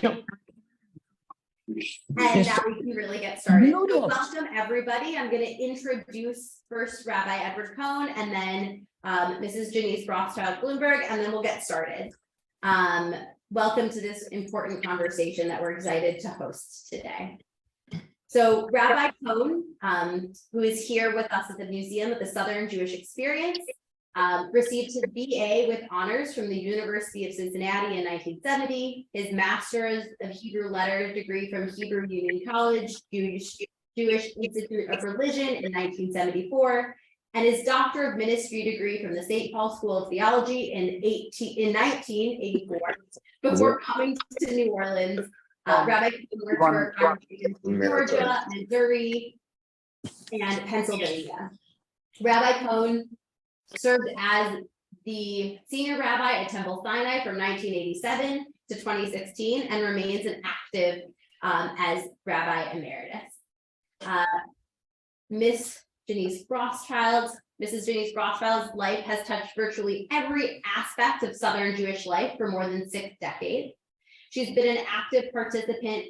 And now we can really get started. So welcome everybody. I'm going to introduce first Rabbi Edward Cohn and then Mrs. Janice Rothschild Blumberg, and then we'll get started. Welcome to this important conversation that we're excited to host today. So Rabbi Cohn, who is here with us at the Museum of the Southern Jewish Experience, received his BA with honors from the University of Cincinnati in 1970, his Master's of Hebrew Letters degree from Hebrew Union College, Jewish Institute of Religion in 1974, and his Doctor of Ministry degree from the St. Paul School of Theology in 1984. Before coming to New Orleans, Rabbi Cohn worked for congregations in Georgia, Missouri, and Pennsylvania. Rabbi Cohn served as the senior rabbi at Temple Sinai from 1987 to 2016 and remains an active as Rabbi Emeritus. Mrs. Janice Rothschild's life has touched virtually every aspect of Southern Jewish life for more than 6 decades. She's been an active participant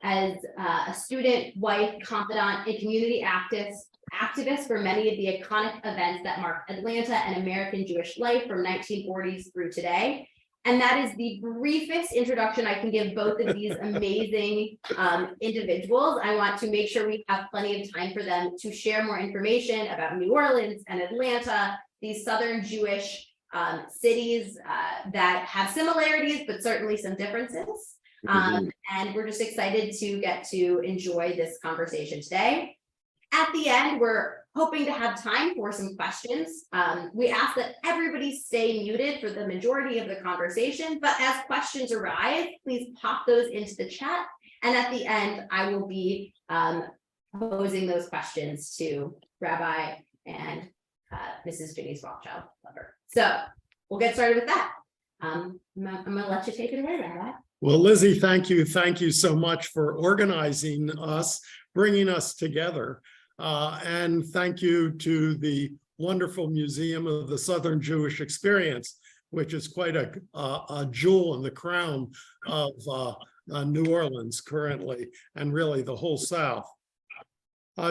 as a student, wife, confidant, and community activist for many of the iconic events that mark Atlanta and American Jewish life from 1940s through today. And that is the briefest introduction I can give both of these amazing individuals. I want to make sure we have plenty of time for them to share more information about New Orleans and Atlanta, these Southern Jewish cities that have similarities, but certainly some differences. And we're just excited to get to enjoy this conversation today. At the end, we're hoping to have time for some questions. We ask that everybody stay muted for the majority of the conversation, but as questions arise, please pop those into the chat. And at the end, I will be posing those questions to Rabbi and Mrs. Janice Rothschild. So we'll get started with that. I'm gonna let you take it away, Rabbi. Well, Lizzy, thank you. Thank you so much for organizing us, bringing us together. And thank you to the wonderful Museum of the Southern Jewish Experience, which is quite a jewel in the crown of New Orleans currently, and really the whole South.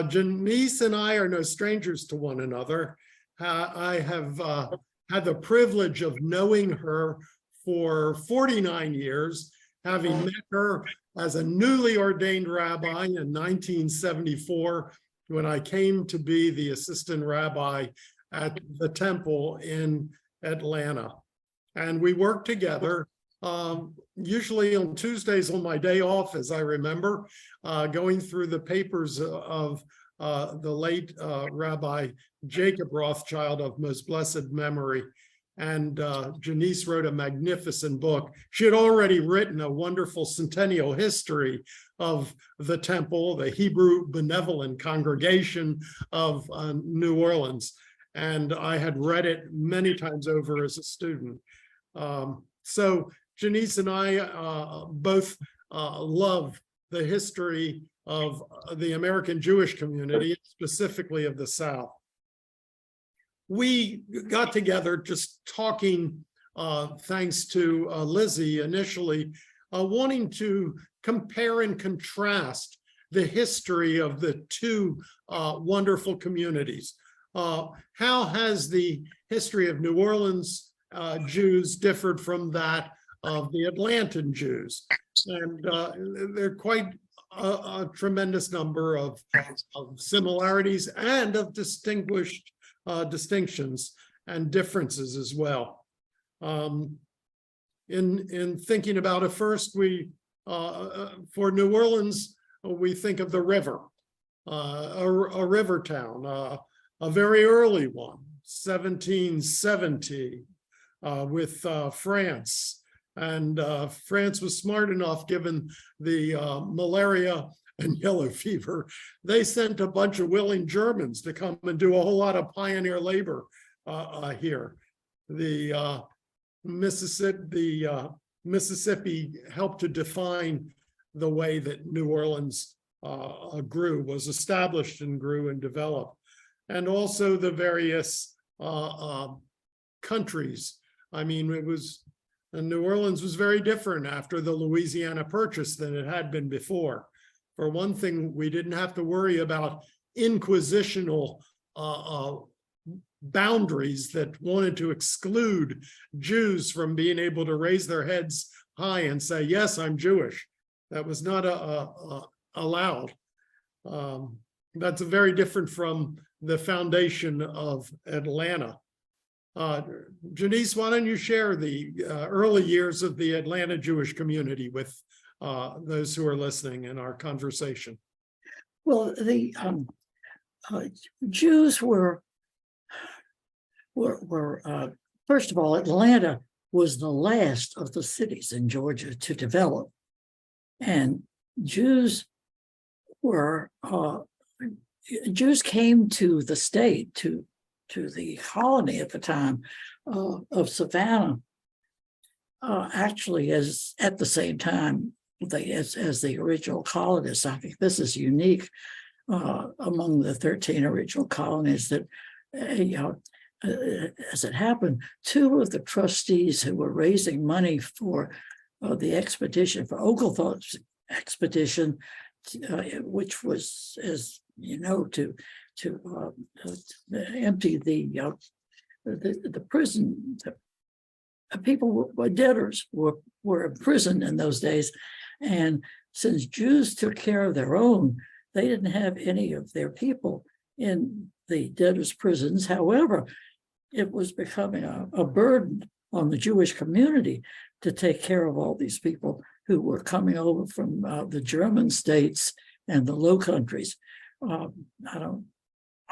Janice and I are no strangers to one another. I have had the privilege of knowing her for 49 years, having met her as a newly ordained rabbi in 1974, when I came to be the assistant rabbi at the temple in Atlanta. And we worked together, usually on Tuesdays on my day off, as I remember, going through the papers of the late Rabbi Jacob Rothschild of most blessed memory. And Janice wrote a magnificent book. She had already written a wonderful centennial history of the temple, the Hebrew Benevolent Congregation of New Orleans. And I had read it many times over as a student. So Janice and I both love the history of the American Jewish community, specifically of the South. We got together just talking, thanks to Lizzy initially, wanting to compare and contrast the history of the two wonderful communities. How has the history of New Orleans Jews differed from that of the Atlantan Jews? And there are quite a tremendous number of similarities and of distinctions and differences as well. In thinking about it, first, we for New Orleans, we think of the river, a river town, a very early one, 1770, with France. And France was smart enough, given the malaria and yellow fever, they sent a bunch of willing Germans to come and do a whole lot of pioneer labor here. The Mississippi helped to define the way that New Orleans grew, was established and grew and developed. And also the various countries. I mean, it was And New Orleans was very different after the Louisiana Purchase than it had been before. For one thing, we didn't have to worry about inquisitional boundaries that wanted to exclude Jews from being able to raise their heads high and say, yes, I'm Jewish. That was not allowed. That's very different from the foundation of Atlanta. Janice, why don't you share the early years of the Atlanta Jewish community with those who are listening in our conversation? Well, the Jews were first of all, Atlanta was the last of the cities in Georgia to develop, and Jews came to the state, to the colony at the time of Savannah, actually as at the same time as the original colonists. I think this is unique among the 13 original colonies that, as it happened, two of the trustees who were raising money for the expedition, for Oglethorpe's expedition, which was, as you know, to empty the prison. People were debtors, were imprisoned in those days, and since Jews took care of their own, they didn't have any of their people in the debtors' prisons. However, it was becoming a burden on the Jewish community to take care of all these people who were coming over from the German states and the Low Countries. I'm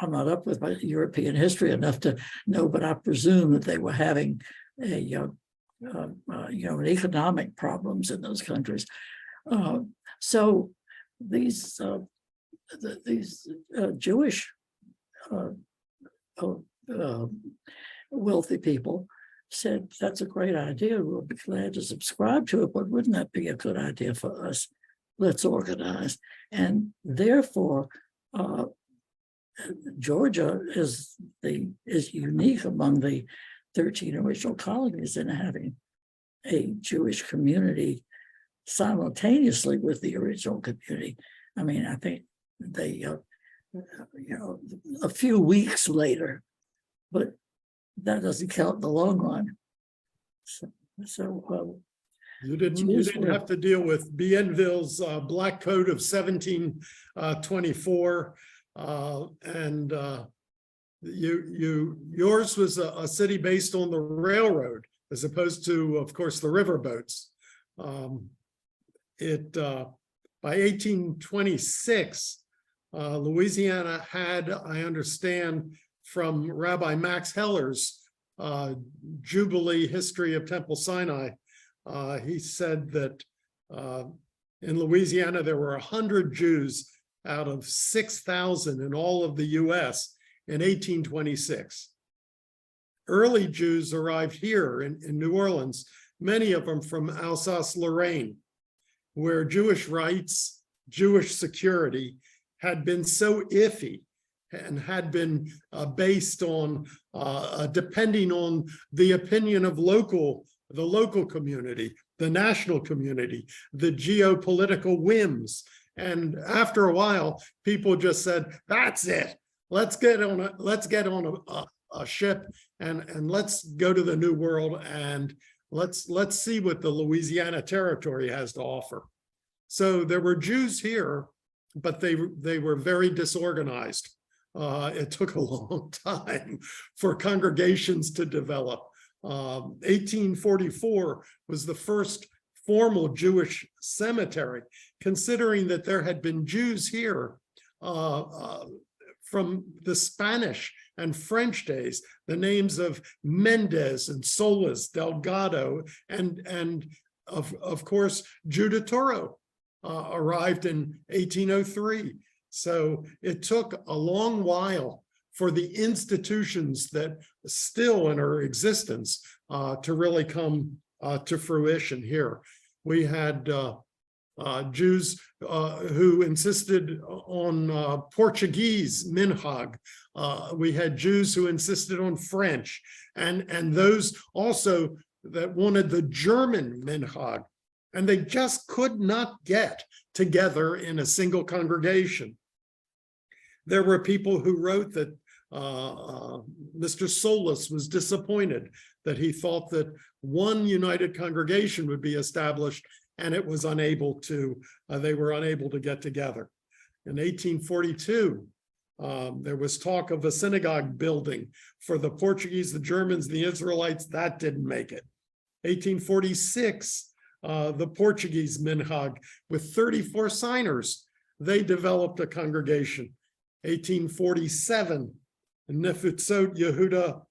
not up with my European history enough to know, but I presume that they were having an economic problems in those countries. So these Jewish wealthy people said, that's a great idea. We'll be glad to subscribe to it, but wouldn't that be a good idea for us? Let's organize. And therefore, Georgia is unique among the 13 original colonies in having a Jewish community simultaneously with the original community. I mean, I think they, a few weeks later, but that doesn't count in the long run. You didn't have to deal with Bienville's Black Code of 1724, and yours was a city based on the railroad, as opposed to, of course, the riverboats. By 1826, Louisiana had, I understand, from Rabbi Max Heller's Jubilee History of Temple Sinai, he said that in Louisiana there were 100 Jews out of 6,000 in all of the US in 1826. Early Jews arrived here in New Orleans, many of them from Alsace-Lorraine, where Jewish rights, Jewish security had been so iffy and had been based on depending on the opinion of the local community, the national community, the geopolitical whims. And after a while, people just said, that's it. Let's get on a ship and let's go to the New World, and let's see what the Louisiana Territory has to offer. So there were Jews here, but they were very disorganized. It took a long time for congregations to develop. 1844 was the first formal Jewish cemetery, considering that there had been Jews here from the Spanish and French days. The names of Mendez and Solis, Delgado, and of course, Judah Toro arrived in 1803. So it took a long while for the institutions that still in our existence to really come to fruition here. We had Jews who insisted on Portuguese minhag. We had Jews who insisted on French, and those also that wanted the German minhag, and they just could not get together in a single congregation. There were people who wrote that Mr. Solis was disappointed that he thought that one united congregation would be established, and it was unable to, they were unable to get together. In 1842, there was talk of a synagogue building for the Portuguese, the Germans, the Israelites. That didn't make it. 1846, the Portuguese minhag with 34 signers, they developed a congregation. 1847, Nefutzot Yehuda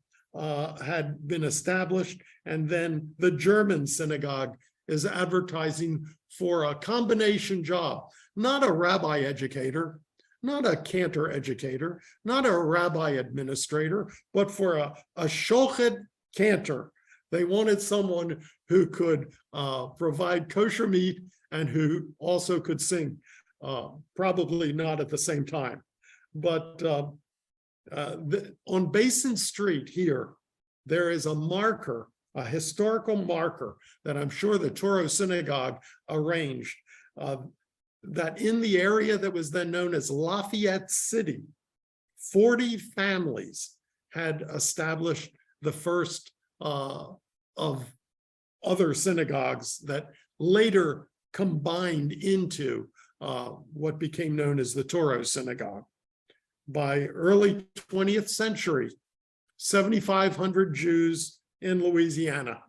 had been established, and then the German synagogue is advertising for a combination job, not a rabbi educator, not a cantor educator, not a rabbi administrator, but for a shochet cantor. They wanted someone who could provide kosher meat and who also could sing, probably not at the same time. But on Basin Street here, there is a marker, a historical marker that I'm sure the Toro Synagogue arranged, that in the area that was then known as Lafayette City, 40 families had established the first of other synagogues that later combined into what became known as the Toro Synagogue. By early 20th century, 7,500 Jews in Louisiana,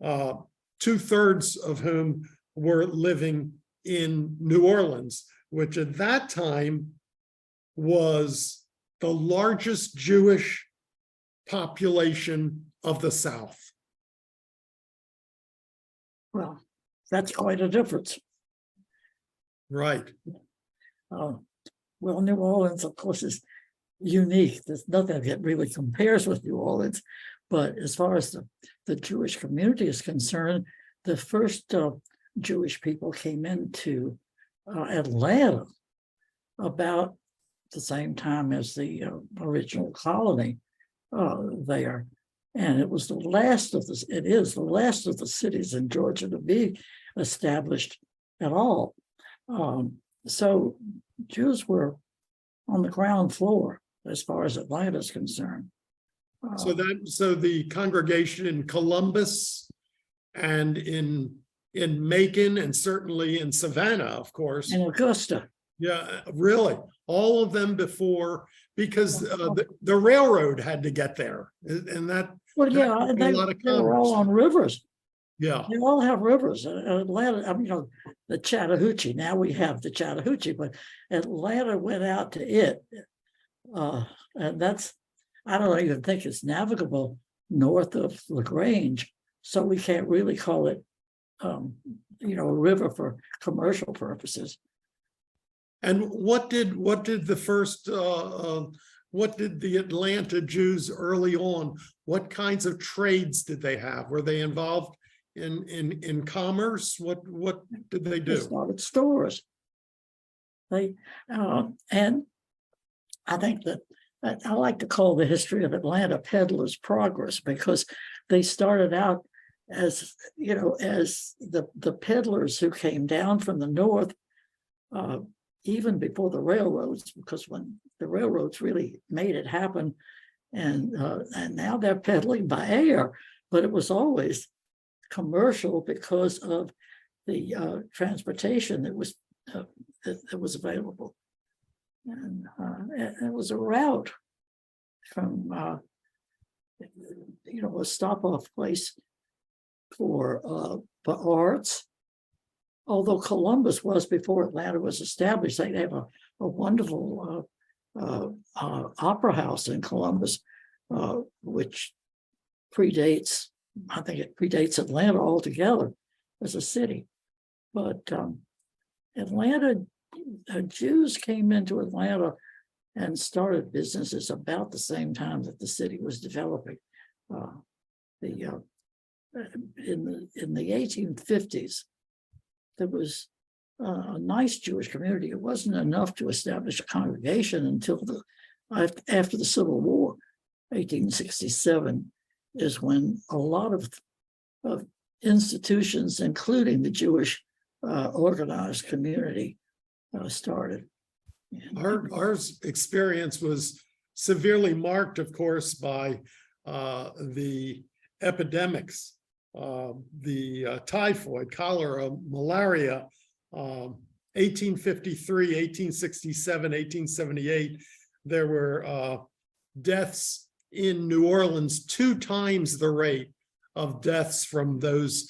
2/3 of whom were living in New Orleans, which at that time was the largest Jewish population of the South. Well, that's quite a difference. Right. Well, New Orleans, of course, is unique. There's nothing that really compares with New Orleans. But as far as the Jewish community is concerned, the first Jewish people came into Atlanta about the same time as the original colony there. And it was the last of the, it is the last of the cities in Georgia to be established at all. So Jews were on the ground floor as far as Atlanta is concerned. So the congregation in Columbus and in Macon and certainly in Savannah, of course. In Augusta. Yeah, really, all of them before, because the railroad had to get there, and that. Well, yeah, a lot of they were all on rivers. Yeah, They all have rivers. Atlanta, I mean, the Chattahoochee. Now we have the Chattahoochee, but Atlanta went out to it, and that's, I don't even think it's navigable north of LaGrange, so we can't really call it, a river for commercial purposes. and what did the first? What did the Atlanta Jews early on? What kinds of trades did they have? Were they involved in commerce? What did they do? They started stores. They and I think that I like to call the history of Atlanta Peddler's Progress, because they started out as as the peddlers who came down from the north, even before the railroads, because when the railroads really made it happen, and now they're peddling by air, but it was always commercial because of the transportation that was available, and it was a route from a stop-off place for arts. Although Columbus was before Atlanta was established, they have a wonderful opera house in Columbus, which predates, I think it predates Atlanta altogether as a city. But Atlanta, Jews came into Atlanta and started businesses about the same time that the city was developing. In the 1850s, there was a nice Jewish community. It wasn't enough to establish a congregation until after the Civil War. 1867 is when a lot of of institutions, including the Jewish organized community, started. Our experience was severely marked, of course, by the epidemics, the typhoid, cholera, malaria, 1853, 1867, 1878. There were deaths in New Orleans 2 times the rate of deaths from those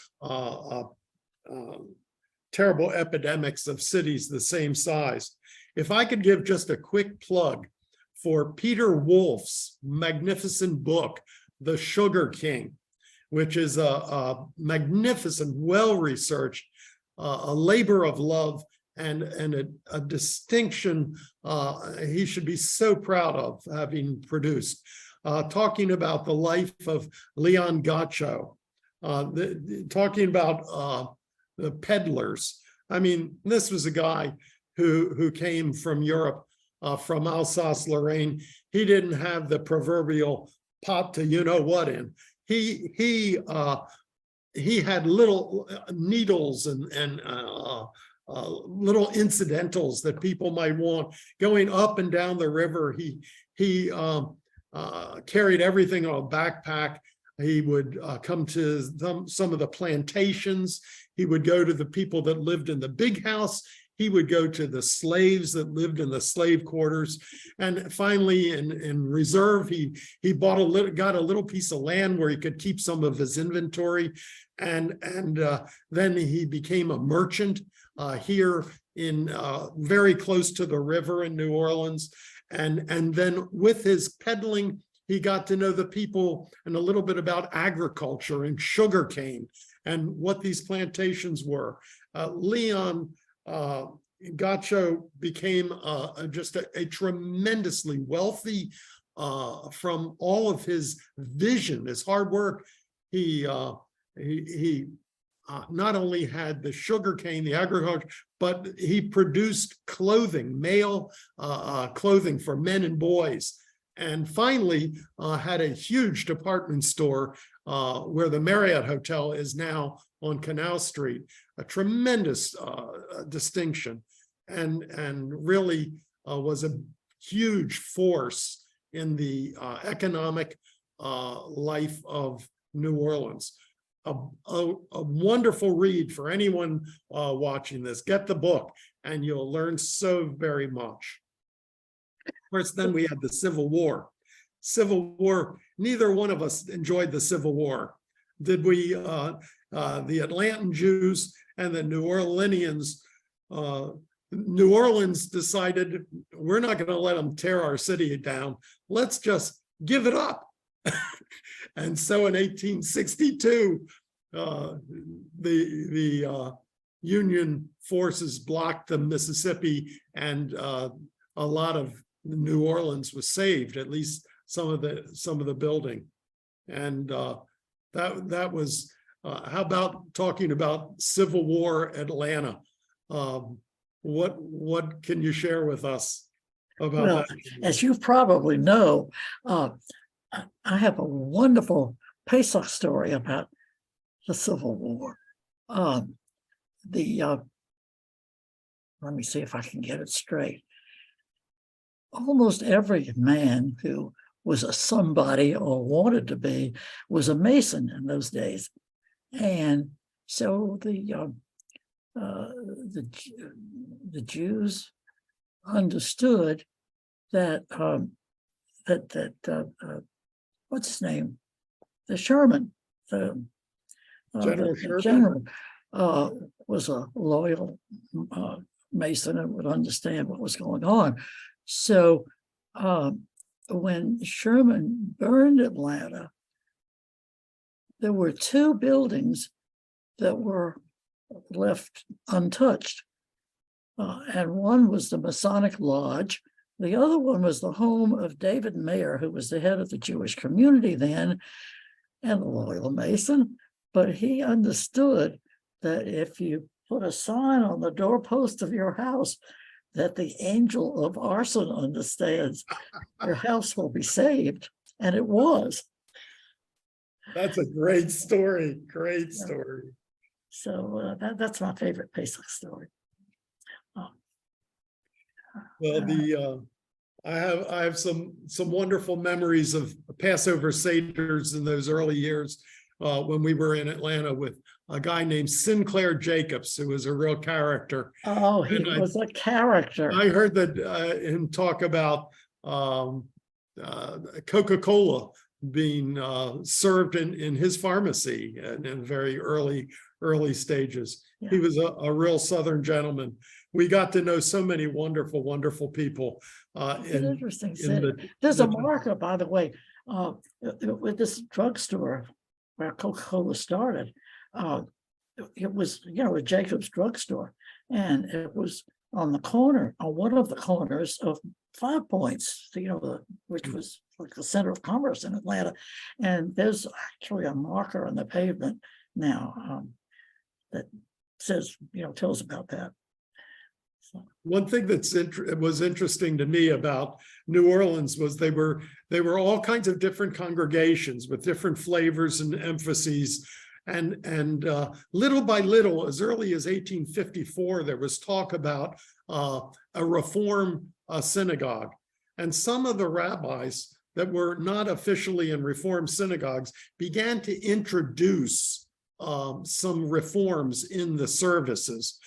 terrible epidemics of cities the same size. If I could give just a quick plug for Peter Wolf's magnificent book, The Sugar King, which is a magnificent, well-researched, a labor of love and a distinction he should be so proud of having produced, talking about the life of Leon Gaucho, talking about the peddlers. I mean, this was a guy who came from Europe, from Alsace-Lorraine. He didn't have the proverbial pot to you-know-what in. He had little needles and little incidentals that people might want. Going up and down the river, he carried everything on a backpack. He would come to some of the plantations. He would go to the people that lived in the big house. He would go to the slaves that lived in the slave quarters. And finally, in reserve, he got a little piece of land where he could keep some of his inventory. And then he became a merchant here in very close to the river in New Orleans. And then with his peddling, he got to know the people and a little bit about agriculture and sugarcane and what these plantations were. Leon Gaucho became just a tremendously wealthy from all of his vision, his hard work. He not only had the sugarcane, the agriculture, but he produced clothing, male clothing for men and boys. And finally, had a huge department store where the Marriott Hotel is now on Canal Street, a tremendous distinction, and really was a huge force in the economic life of New Orleans. A wonderful read for anyone watching this. Get the book and you'll learn so very much. Of course, then we had the Civil War. Civil War, neither one of us enjoyed the Civil War. Did we? The Atlantan Jews and the New Orleanians, New Orleans decided we're not going to let them tear our city down. Let's just give it up. And so in 1862, the Union forces blocked the Mississippi, and a lot of New Orleans was saved, at least some of the building. And that was how about talking about Civil War Atlanta? What can you share with us about that? As you probably know, I have a wonderful Pesach story about the Civil War. Let me see if I can get it straight. Almost every man who was a somebody or wanted to be was a Mason in those days. And so the Jews understood that what's his name? The Sherman, the general was a loyal Mason and would understand what was going on. So when Sherman burned Atlanta, there were 2 buildings that were left untouched. And one was the Masonic Lodge. The other one was the home of David Mayer, who was the head of the Jewish community then, and a loyal Mason. But he understood that if you put a sign on the doorpost of your house that the angel of arson understands, your house will be saved. And it was. That's a great story. Great Yeah. story. So that's my favorite Pesach story. Well, I have some wonderful memories of Passover Seders in those early years when we were in Atlanta with a guy named Sinclair Jacobs, who was a real character. Oh, he And was a character. I heard that him talk about Coca-Cola being served in his pharmacy in very early stages. Yeah. He was a real Southern gentleman. We got to know so many wonderful people. It's an interesting in city. There's a marker, by the way, with this drugstore where Coca-Cola started. It was, a Jacob's drugstore, and it was on the corner, on one of the corners of 5 Points, which was like the center of commerce in Atlanta. And there's actually a marker on the pavement now that says, tells about that. One thing was interesting to me about New Orleans was they were all kinds of different congregations with different flavors and emphases. And little by little, as early as 1854, there was talk about a reform synagogue. And some of the rabbis that were not officially in reform synagogues began to introduce some reforms in the services.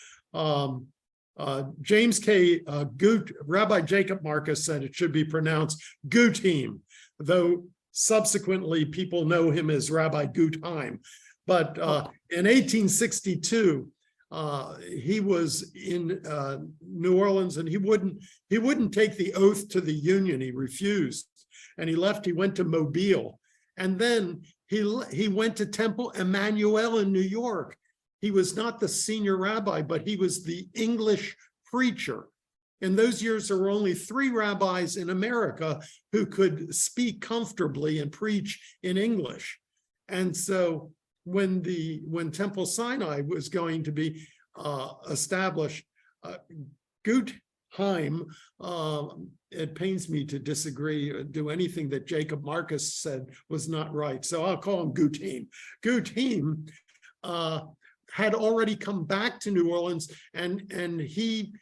James K. Gut, Rabbi Jacob Marcus said it should be pronounced Gutheim, though subsequently people know him as Rabbi Gutheim. But in 1862, he was in New Orleans, and he wouldn't take the oath to the Union. He refused, and he left. He went to Mobile, and then he went to Temple Emmanuel in New York. He was not the senior rabbi, but he was the English preacher. In those years, there were only 3 rabbis in America who could speak comfortably and preach in English. And so when Temple Sinai was going to be established, Gutheim, it pains me to disagree or do anything that Jacob Marcus said was not right. So I'll call him Gutheim. Gutheim had already come back to New Orleans, and he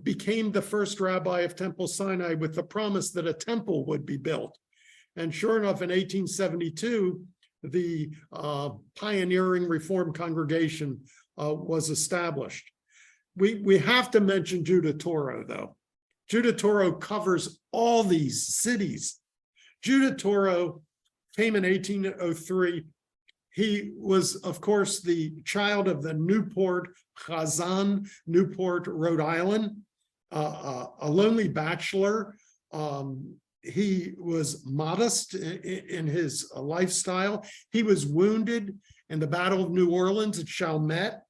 became the first rabbi of Temple Sinai with the promise that a temple would be built. And sure enough, in 1872, the pioneering Reform congregation was established. We have to mention Judah Toro, though. Judah Toro covers all these cities. Judah Toro came in 1803. He was, of course, the child of the Newport Chazan, Newport, Rhode Island, a lonely bachelor. He was modest in his lifestyle. He was wounded in the Battle of New Orleans at Chalmette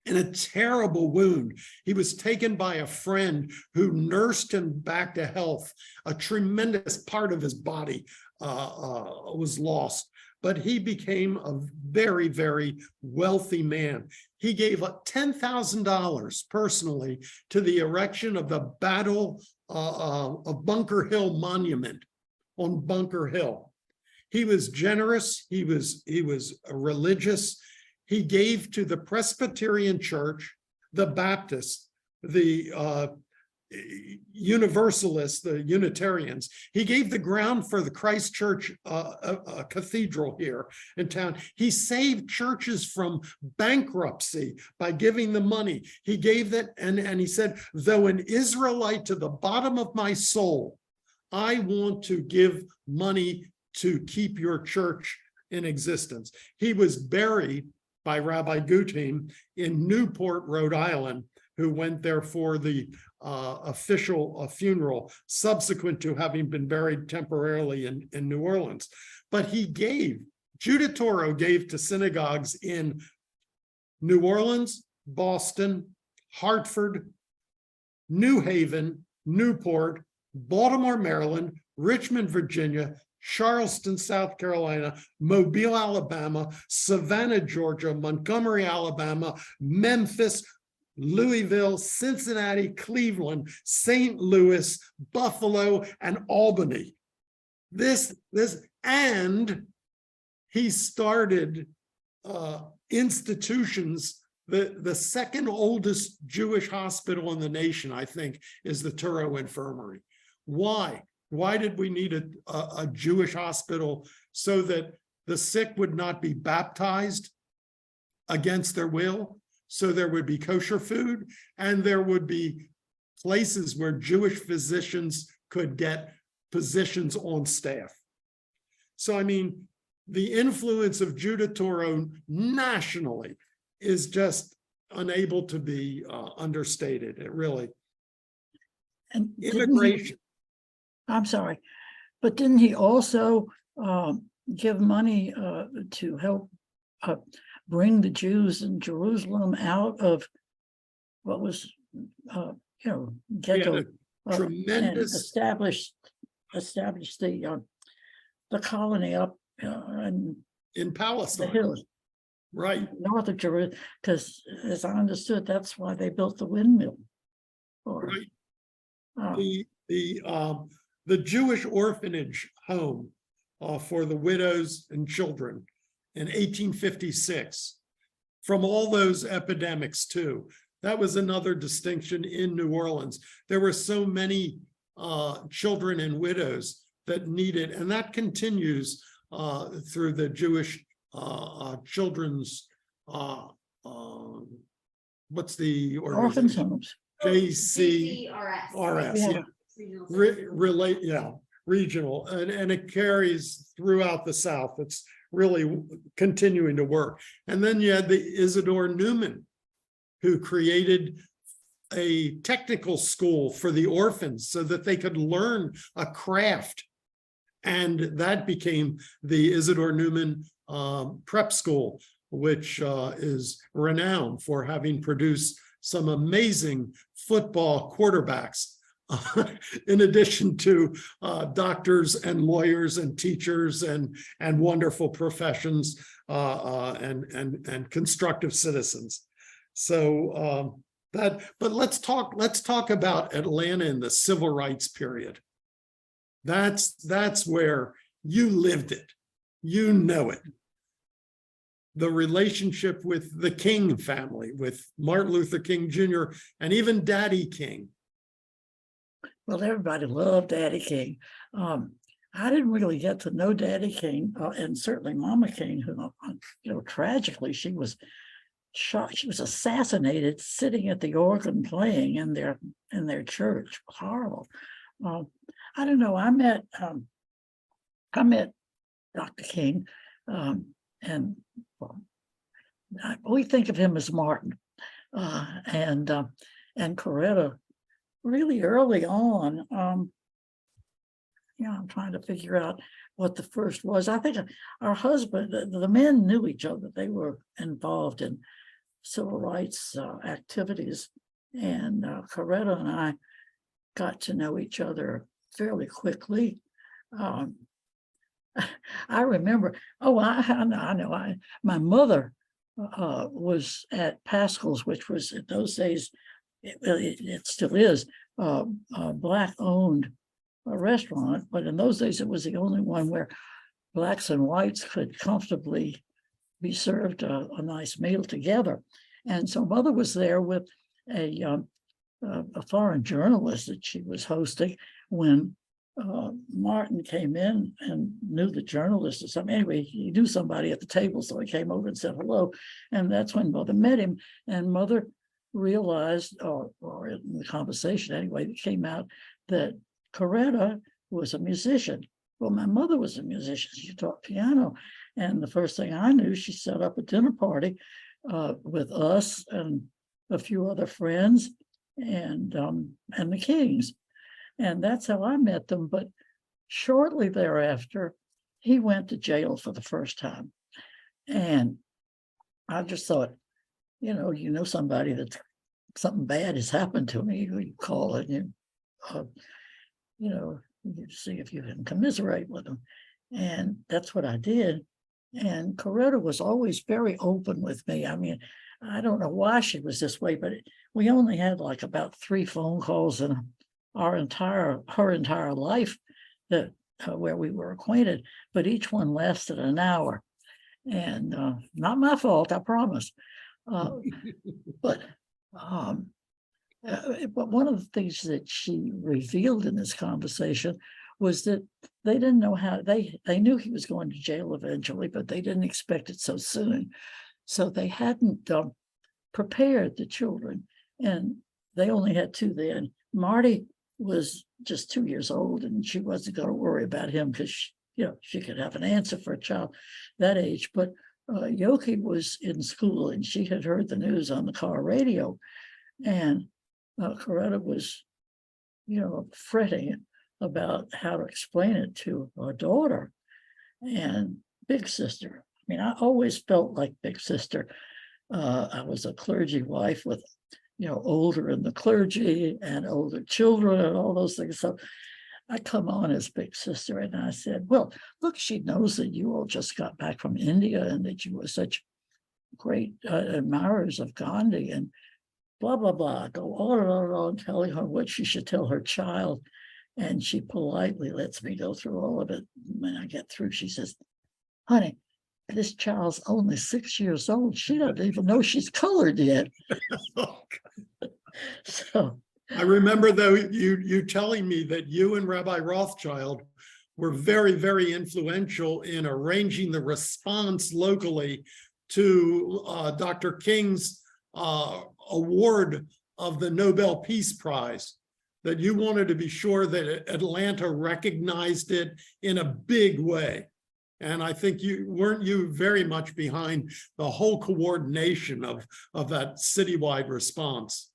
in a terrible wound. He was taken by a friend who nursed him back to health. A tremendous part of his body was lost. But he became a very, very wealthy man. He gave up $10,000 personally to the erection of the Battle of Bunker Hill Monument on Bunker Hill. He was generous. He was religious. He gave to the Presbyterian Church, the Baptists, the Universalists, the Unitarians. He gave the ground for the Christ Church cathedral here in town. He saved churches from bankruptcy by giving the money. He gave that, and he said, though an Israelite to the bottom of my soul, I want to give money to keep your church in existence. He was buried by Rabbi Gutheim in Newport, Rhode Island, who went there for the official funeral, subsequent to having been buried temporarily in New Orleans. But Judah Toro gave to synagogues in New Orleans, Boston, Hartford, New Haven, Newport, Baltimore, Maryland, Richmond, Virginia, Charleston, South Carolina, Mobile, Alabama, Savannah, Georgia, Montgomery, Alabama, Memphis, Louisville, Cincinnati, Cleveland, St. Louis, Buffalo, and Albany. And he started institutions. The second oldest Jewish hospital in the nation, I think, is the Turo Infirmary. Why? Why did we need a Jewish hospital? So that the sick would not be baptized against their will, so there would be kosher food, and there would be places where Jewish physicians could get positions on staff. So, I mean, the influence of Judah Toro nationally is just unable to be understated. It really. And Immigration. I'm sorry, but didn't he also give money to help bring the Jews in Jerusalem out of what was, ghetto, Tremendous, and establish the colony up in in the Palestine, hills right? north of Jerusalem, because as I understood, that's why they built the windmill. Right. The Jewish orphanage home for the widows and children in 1856, from all those epidemics too. That was another distinction in New Orleans. There were so many children and widows that needed, and that continues through the Jewish children's, what's the Orphans organization? homes. JCRS, Yeah. Regional, and it carries throughout the South. It's really continuing to work. And then you had the Isidore Newman, who created a technical school for the orphans so that they could learn a craft. And that became the Isidore Newman Prep School, which is renowned for having produced some amazing football quarterbacks, in addition to doctors and lawyers and teachers and wonderful professions and constructive citizens. So but let's talk about Atlanta in the civil rights period. That's where you lived it, you know it. The relationship with the King family, with Martin Luther King Jr. and even Daddy King. Well, everybody loved Daddy King. I didn't really get to know Daddy King, and certainly Mama King, who, tragically, she was shot. She was assassinated sitting at the organ playing in their church. Horrible. I don't know. I met Dr. King, and we think of him as Martin, and Coretta. Really early on, I'm trying to figure out what the first was. I think our husband, the men knew each other. They were involved in civil rights activities, and Coretta and I got to know each other fairly quickly. I remember, I know, my mother was at Pascal's, which was in those days, it still is, a Black-owned restaurant, but in those days it was the only one where Blacks and whites could comfortably be served a nice meal together. And so Mother was there with a foreign journalist that she was hosting when Martin came in and knew the journalist or something. Anyway, he knew somebody at the table, so he came over and said hello. And that's when Mother met him, and Mother realized, or in the conversation anyway, it came out that Coretta was a musician. Well, my mother was a musician. She taught piano. And the first thing I knew, she set up a dinner party with us and a few other friends and the Kings. And that's how I met them. But shortly thereafter, he went to jail for the first time. And I just thought, somebody that something bad has happened to me, you call it, you see if you can commiserate with them. And that's what I did. And Coretta was always very open with me. I mean, I don't know why she was this way, but we only had like about 3 phone calls in her entire life that where we were acquainted, but each one lasted an hour. And not my fault, I promise. But but one of the things that she revealed in this conversation was that they didn't know how, they knew he was going to jail eventually, but they didn't expect it so soon. So they hadn't prepared the children, and they only had two then. Marty was just 2 years old, and she wasn't going to worry about him because she could have an answer for a child that age. But Yoki was in school, and she had heard the news on the car radio, and Coretta was, fretting about how to explain it to her daughter and big sister. I mean, I always felt like big sister. I was a clergy wife with, older in the clergy and older children and all those things. So I come on as big sister, and I said, well, look, she knows that you all just got back from India and that you were such great admirers of Gandhi and blah, blah, blah. Go on and on and on, telling her what she should tell her child. And she politely lets me go through all of it. When I get through, she says, honey, this child's only 6 years old. She doesn't even know she's colored yet. So I remember, though, you telling me that you and Rabbi Rothschild were very, very influential in arranging the response locally to Dr. King's award of the Nobel Peace Prize, that you wanted to be sure that Atlanta recognized it in a big way. And I think weren't you very much behind the whole coordination of that citywide response?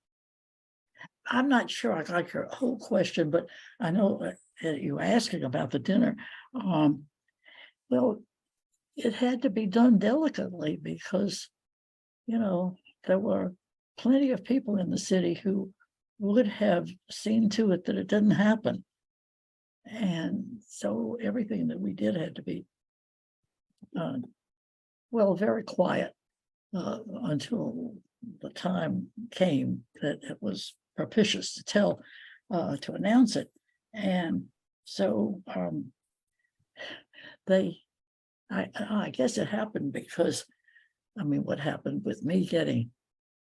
I'm not sure I got your whole question, but I know you were asking about the dinner. Well, it had to be done delicately because, there were plenty of people in the city who would have seen to it that it didn't happen. And so everything that we did had to be, very quiet until the time came that it was propitious to tell, to announce it. And so I guess it happened because, what happened with me getting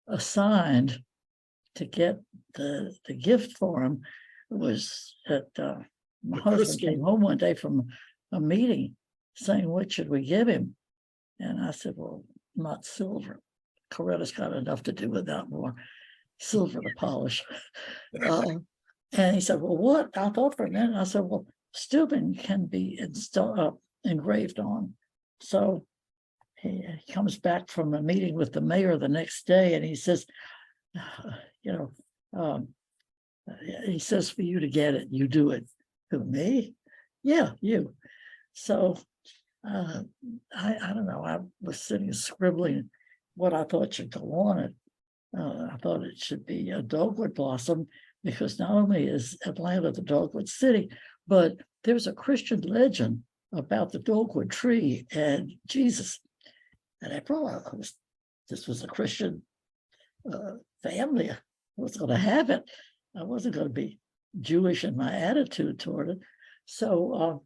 assigned to get the gift for him was that my husband came home one day from a meeting saying, what should we give him? And I said, well, not silver. Coretta's got enough to do without more silver to polish. And he said, well, what? I thought for a minute. I said, well, Steuben can be engraved on. So he comes back from a meeting with the mayor the next day, and he says, he says for you to get it, you do it. Who, me? Yeah, you. So I don't know. I was sitting scribbling what I thought should go on it. I thought it should be a dogwood blossom, because not only is Atlanta the dogwood city, but there's a Christian legend about the dogwood tree and Jesus. And I thought this was a Christian family. I was going to have it. I wasn't going to be Jewish in my attitude toward it. So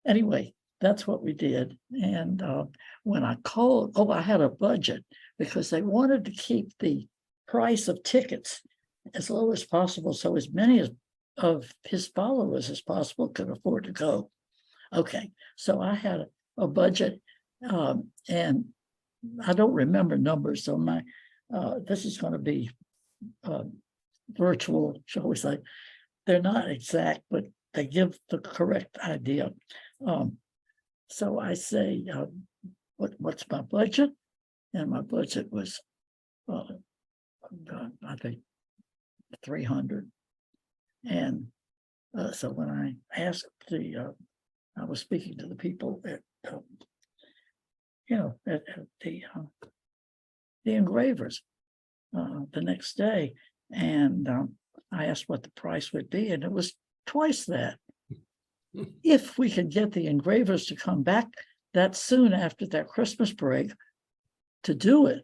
anyway, that's what we did. And when I called, I had a budget because they wanted to keep the price of tickets as low as possible, so as many of his followers as possible could afford to go. Okay, so I had a budget, and I don't remember numbers, so my this is going to be virtual, shall we say. They're not exact, but they give the correct idea. So I say, what's my budget? And my budget was, I think, 300. And so when I asked I was speaking to the people at, at the engravers the next day, and I asked what the price would be, and it was twice that. If we could get the engravers to come back that soon after their Christmas break to do it.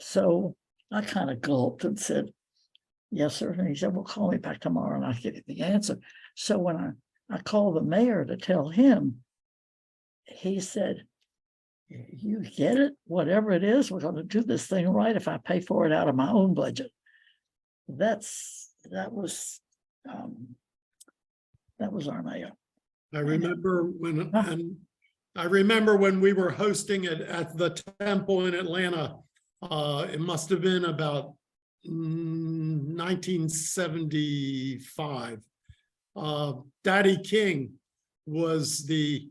So I kind of gulped and said, yes, sir. And he said, well, call me back tomorrow and I'll give you the answer. So when I called the mayor to tell him, he said, you get it, whatever it is, we're going to do this thing right if I pay for it out of my own budget. That was our mayor. I remember when we were hosting it at the temple in Atlanta. It must have been about 1975. Daddy King was the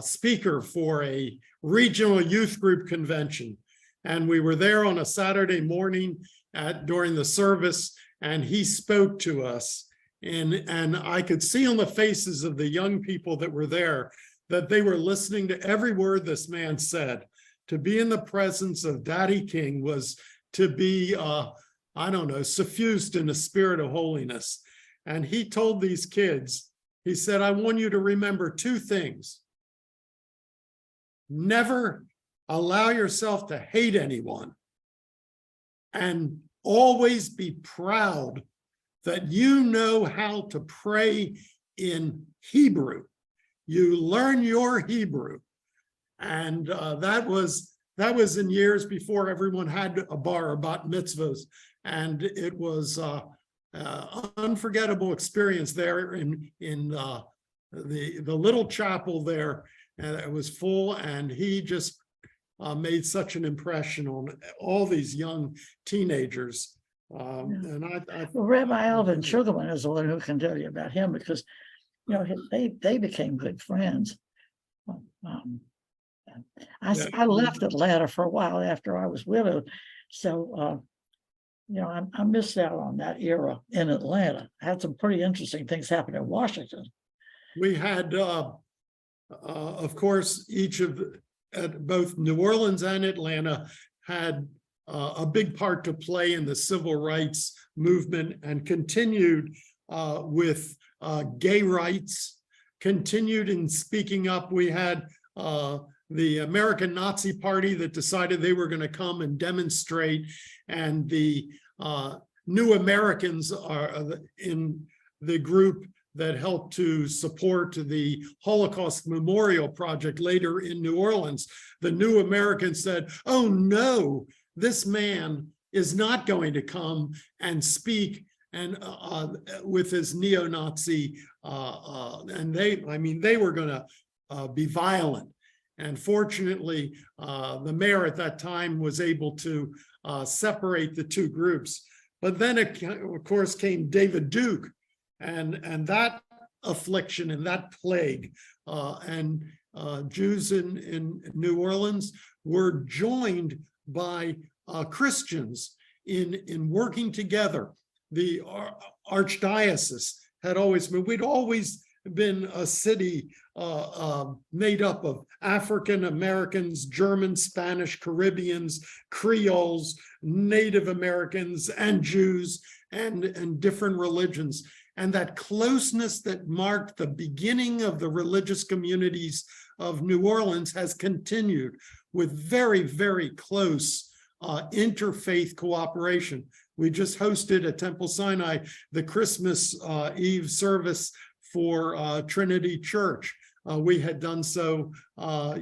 speaker for a regional youth group convention. And we were there on a Saturday morning during the service, and he spoke to us. And I could see on the faces of the young people that were there that they were listening to every word this man said. To be in the presence of Daddy King was to be, suffused in the spirit of holiness. And he told these kids, he said, I want you to remember two things. Never allow yourself to hate anyone, and always be proud that you know how to pray in Hebrew. You learn your Hebrew. And that was in years before everyone had a bar about mitzvahs. And it was unforgettable experience there in the little chapel there, and it was full, and he just made such an impression on all these young teenagers. And well, Rabbi Alvin Sugarland is the one who can tell you about him, because they became good friends. I left Atlanta for a while after I was widowed, so I missed out on that era in Atlanta. I had some pretty interesting things happen in Washington. We had, of course, at both New Orleans and Atlanta had a big part to play in the civil rights movement, and continued with gay rights, continued in speaking up. We had the American Nazi Party that decided they were going to come and demonstrate, and the New Americans are in the group that helped to support the Holocaust Memorial Project later in New Orleans. The New Americans said, oh no, this man is not going to come and speak and with his neo-Nazi, and they were going to be violent. And fortunately, the mayor at that time was able to separate the two groups. But then, of course, came David Duke, and that affliction and that plague. And Jews in New Orleans were joined by Christians in working together. The archdiocese had always been, we'd always been a city made up of African Americans, German, Spanish, Caribbeans, Creoles, Native Americans, and Jews, and different religions. And that closeness that marked the beginning of the religious communities of New Orleans has continued with very, very close interfaith cooperation. We just hosted at Temple Sinai the Christmas Eve service for Trinity Church. We had done so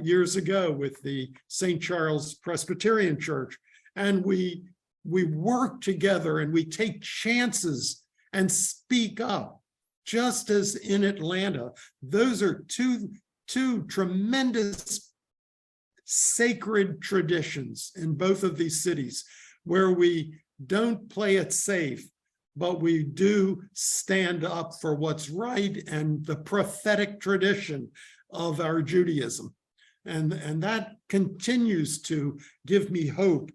years ago with the St. Charles Presbyterian Church. And we work together, and we take chances and speak up, just as in Atlanta. Those are two tremendous sacred traditions in both of these cities, where we don't play it safe, but we do stand up for what's right and the prophetic tradition of our Judaism. And that continues to give me hope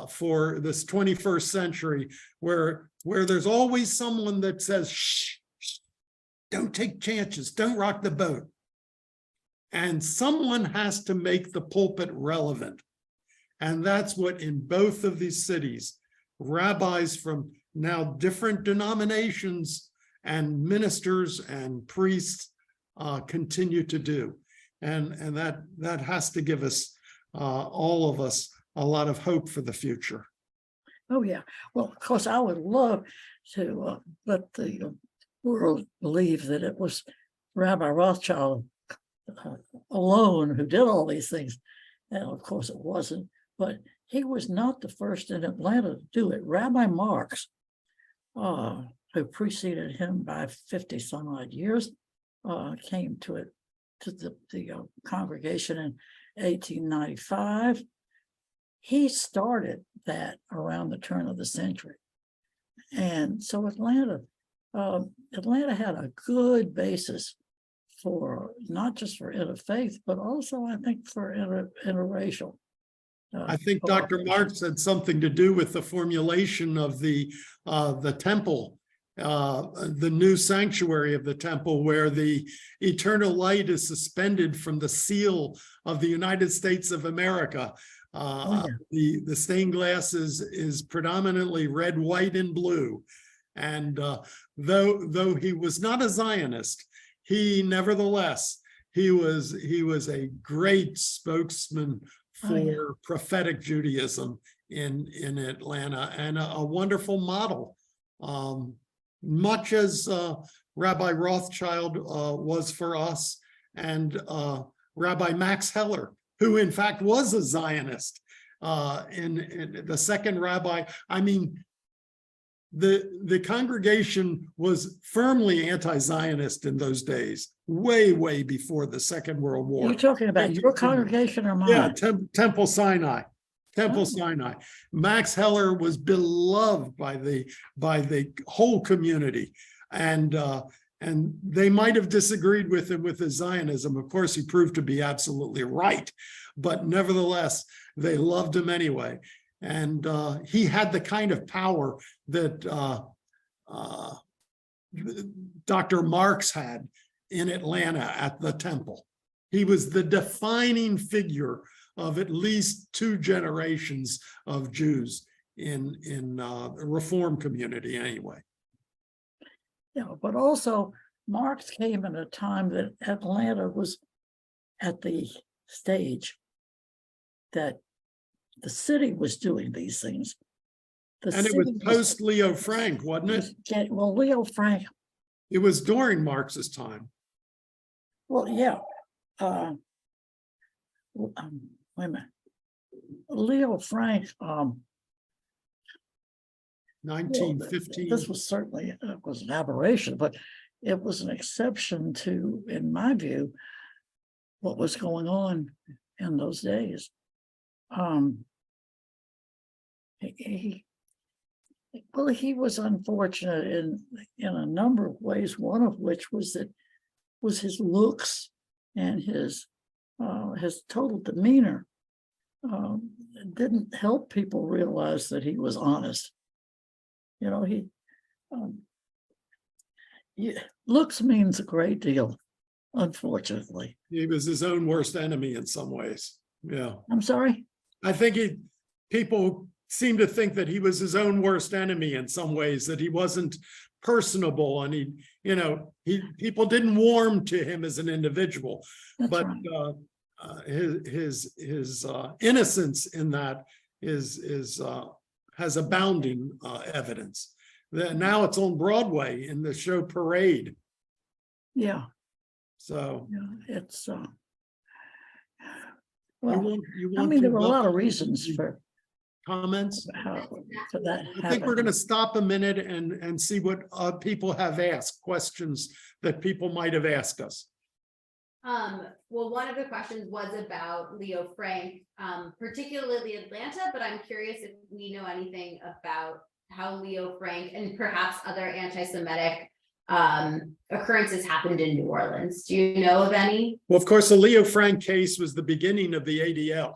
for this 21st century, where there's always someone that says, shh, don't take chances, don't rock the boat. And someone has to make the pulpit relevant. And that's what in both of these cities, rabbis from now different denominations and ministers and priests continue to do. And that has to give us, all of us, a lot of hope for the future. Oh, yeah. Well, of course, I would love to let the world believe that it was Rabbi Rothschild alone who did all these things. And of course it wasn't, but he was not the first in Atlanta to do it. Rabbi Marx, who preceded him by 50 some odd years, came to the congregation in 1895. He started that around the turn of the century. And so Atlanta had a good basis for not just for interfaith, but also I think for interracial. I think Dr. Marx had something to do with the formulation of the temple, the new sanctuary of the temple, where the eternal light is suspended from the seal of the United States of America. The stained glass is predominantly red, white, and blue. And though he was not a Zionist, he nevertheless he was a great spokesman for prophetic Judaism in Atlanta, and a wonderful model, much as Rabbi Rothschild was for us, and Rabbi Max Heller, who in fact was a Zionist, in the second rabbi. I mean, the congregation was firmly anti-Zionist in those days, way before the Second World War. You're talking about your congregation or mine? Yeah, Temple Sinai. Sinai. Max Heller was beloved by the whole community, and they might have disagreed with him with his Zionism. Of course, he proved to be absolutely right, but nevertheless, they loved him anyway. And he had the kind of power that Dr. Marx had in Atlanta at the temple. He was the defining figure of at least 2 generations of Jews in the Reform community anyway. Yeah, but also Marx came at a time that Atlanta was at the stage that the city was doing these things. And it was post Leo Frank, wasn't it? Well, Leo Frank. It was during Marx's time. Well, yeah. Wait a minute. Leo Frank. 1915. This was certainly was an aberration, but it was an exception to, in my view, what was going on in those days. He was unfortunate in a number of ways, one of which was his looks and his total demeanor didn't help people realize that he was honest. You know, looks means a great deal, unfortunately. He was his own worst enemy in some ways. Yeah. I'm sorry? I think people seem to think that he was his own worst enemy in some ways, that he wasn't personable, and people didn't warm to him as an individual. That's but right. His innocence in that has abounding evidence. Now it's on Broadway in the show Parade. Yeah. So Yeah, it's you well, want there were a lot of reasons for comments. For that. I think we're going to stop a minute and see what people have asked, questions that people might have asked us. Well, one of the questions was about Leo Frank, particularly Atlanta, but I'm curious if we know anything about how Leo Frank and perhaps other anti-Semitic occurrences happened in New Orleans. Do you know of any? Well, of course, the Leo Frank case was the beginning of the ADL. Yeah.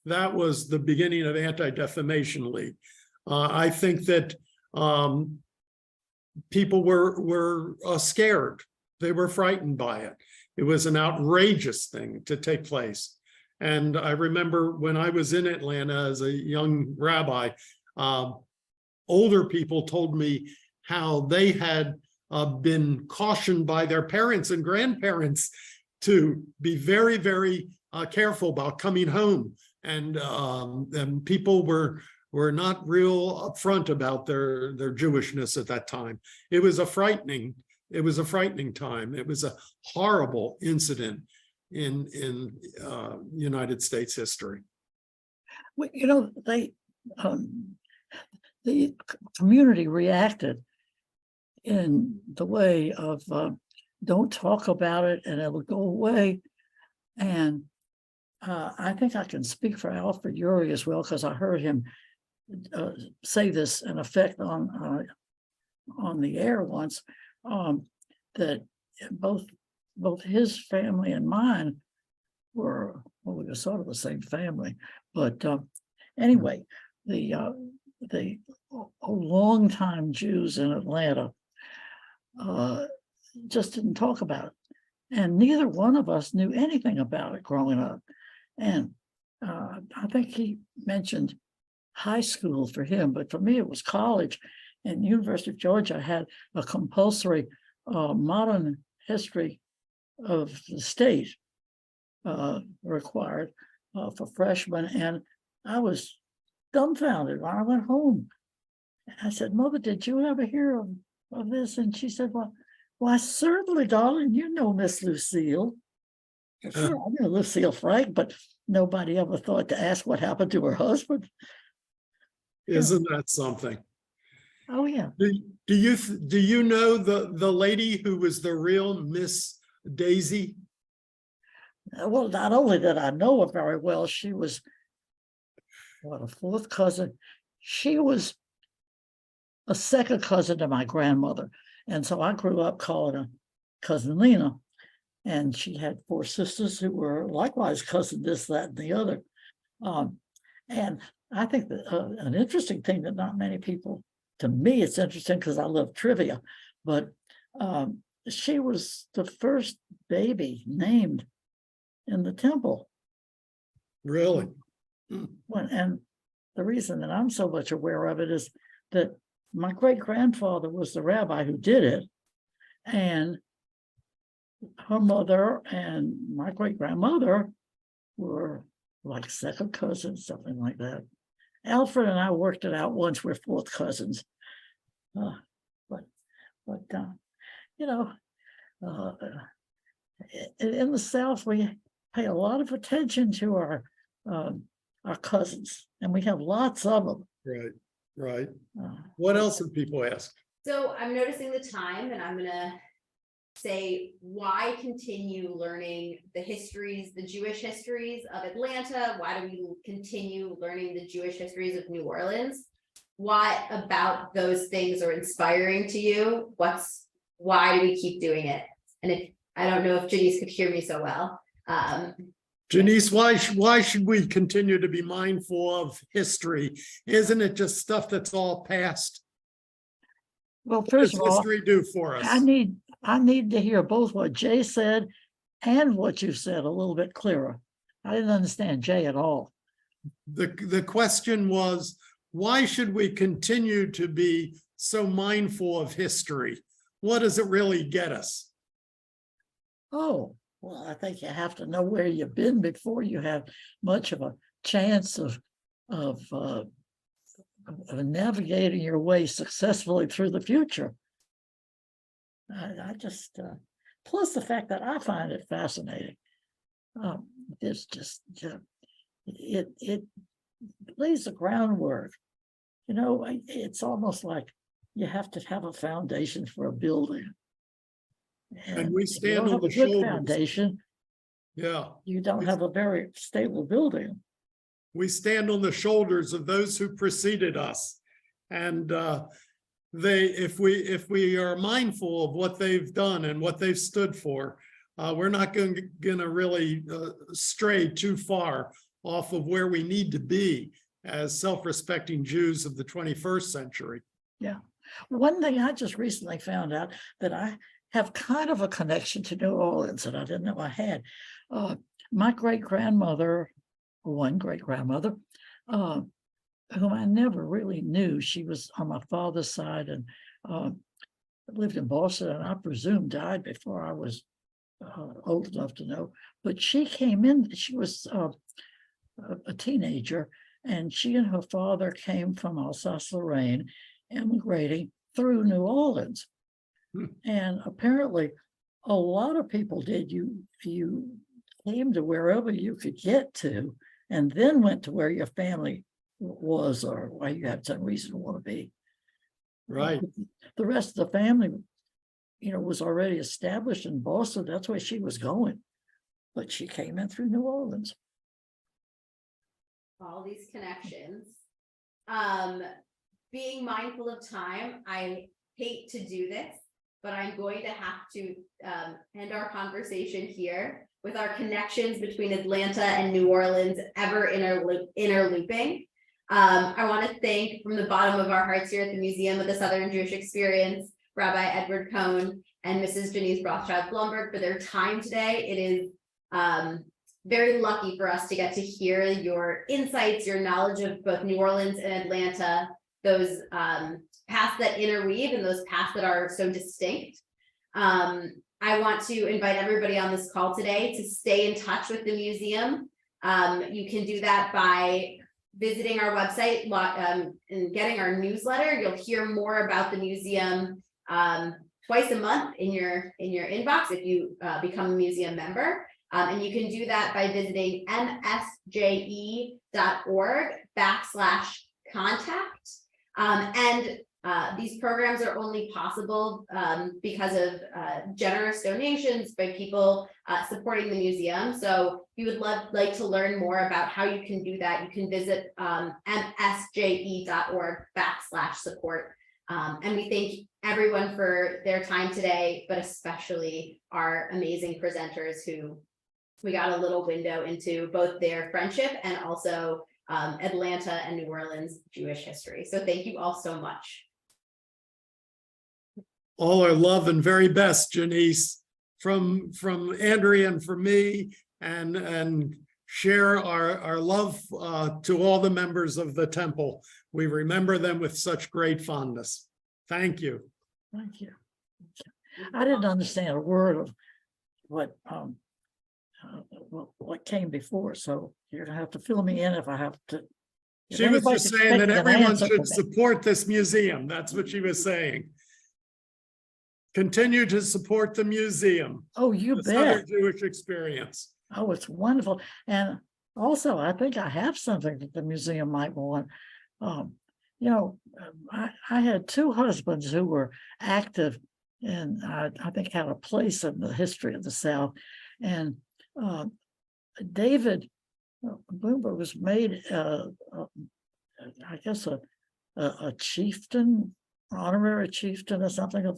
That was the beginning of Anti-Defamation League. I think that people were scared. They were frightened by it. It was an outrageous thing to take place. And I remember when I was in Atlanta as a young rabbi, older people told me how they had been cautioned by their parents and grandparents to be very, very careful about coming home. And people were not real upfront about their Jewishness at that time. It was a frightening time. It was a horrible incident. in United States history. Well, you know, the community reacted in the way of don't talk about it and it'll go away. And I think I can speak for Alfred Urey as well, because I heard him say this in effect on the air once, that both his family and mine were, well, we were sort of the same family, but anyway, the longtime Jews in Atlanta just didn't talk about it, and neither one of us knew anything about it growing up. And I think he mentioned high school for him, but for me it was college. And University of Georgia had a compulsory modern history of the state required for freshmen, and I was dumbfounded when I went home. And I said, "Mother, did you ever hear of this?" And she said, "Why, certainly, darling, you know Miss Lucille." Sure, I knew Lucille Frank, but nobody ever thought to ask what happened to her husband. Isn't that something? Oh yeah. Do you know the lady who was the real Miss Daisy? Well, not only did I know her very well, she was a fourth cousin. She was a second cousin to my grandmother. And so I grew up calling her Cousin Lina. And she had 4 sisters who were likewise cousin this, that, and the other. And I think that an interesting thing that not many people, to me, it's interesting because I love trivia, but she was the first baby named in the temple. Really? And the reason that I'm so much aware of it is that my great-grandfather was the rabbi who did it, and her mother and my great-grandmother were like second cousins, something like that. Alfred and I worked it out once, we're fourth cousins. But you know, in the South, we pay a lot of attention to our cousins, and we have lots of them. Right. What else have people asked? So I'm noticing the time, and I'm gonna say, why continue learning the histories, the Jewish histories of Atlanta? Why do we continue learning the Jewish histories of New Orleans? What about those things are inspiring to you? Why do we keep doing it? And if I don't know if Janice could hear me so well. Janice, why should we continue to be mindful of history? Isn't it just stuff that's all past? Well, What first does of all, history do for us? I need to hear both what Jay said and what you said a little bit clearer. I didn't understand Jay at all. The question was, why should we continue to be so mindful of history? What does it really get us? Oh, well, I think you have to know where you've been before you have much of a chance of navigating your way successfully through the future. I just, plus the fact that I find it fascinating. It's just, it lays the groundwork. You know, it's almost like you have to have a foundation for a building. And we if you stand don't on have the a good shoulders. foundation, Yeah, you don't have a very stable building. we stand on the shoulders of those who preceded us. And if we are mindful of what they've done and what they've stood for, we're not going to really stray too far off of where we need to be as self-respecting Jews of the 21st century. Yeah. One thing I just recently found out, that I have kind of a connection to New Orleans that I didn't know I had. My great-grandmother, one great-grandmother, whom I never really knew, she was on my father's side and lived in Boston, and I presume died before I was old enough to know. But she came in, she was a teenager, and she and her father came from Alsace-Lorraine, immigrating through New Orleans. And apparently a lot of people did. You came to wherever you could get to, and then went to where your family was or where you had some reason to want to be. Right. The rest of the family, was already established in Boston. That's where she was going. But she came in through New Orleans. All these connections. Being mindful of time, I hate to do this, but I'm going to have to end our conversation here with our connections between Atlanta and New Orleans ever interlooping. I want to thank from the bottom of our hearts here at the Museum of the Southern Jewish Experience, Rabbi Edward Cohn and Mrs. Janice Rothschild Blumberg for their time today. It is very lucky for us to get to hear your insights, your knowledge of both New Orleans and Atlanta, those paths that interweave and those paths that are so distinct. I want to invite everybody on this call today to stay in touch with the museum. You can do that by visiting our website and getting our newsletter. You'll hear more about the museum twice a month in your inbox if you become a museum member. And you can do that by visiting msje.org/contact. And these programs are only possible because of generous donations by people supporting the museum. So if you would like to learn more about how you can do that, you can visit msje.org/support. And we thank everyone for their time today, but especially our amazing presenters who we got a little window into both their friendship and also Atlanta and New Orleans Jewish history. So thank you all so much. All our love and very best, Janice, from Andrea and from me, and share our love to all the members of the temple. We remember them with such great fondness. Thank you. Thank you. I didn't understand a word of what came before, so you're gonna have to fill me in if I have to. If She was anybody's just saying that expecting an everyone answer should from me. support this museum. That's what she was saying. Continue to support the museum, Oh, you the Southern bet. Jewish Experience. Oh, it's wonderful. And also, I think I have something that the museum might want. I had two husbands who were active and I think had a place in the history of the South. And David Blumberg was made, I guess, a chieftain, honorary chieftain or something of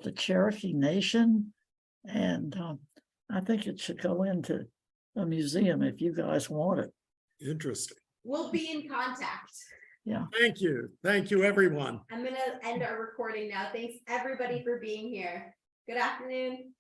the Cherokee Nation. And I think it should go into a museum if you guys want it. Interesting. We'll be in contact. Yeah. Thank you. Thank you, everyone. I'm going to end our recording now. Thanks everybody for being here. Good afternoon.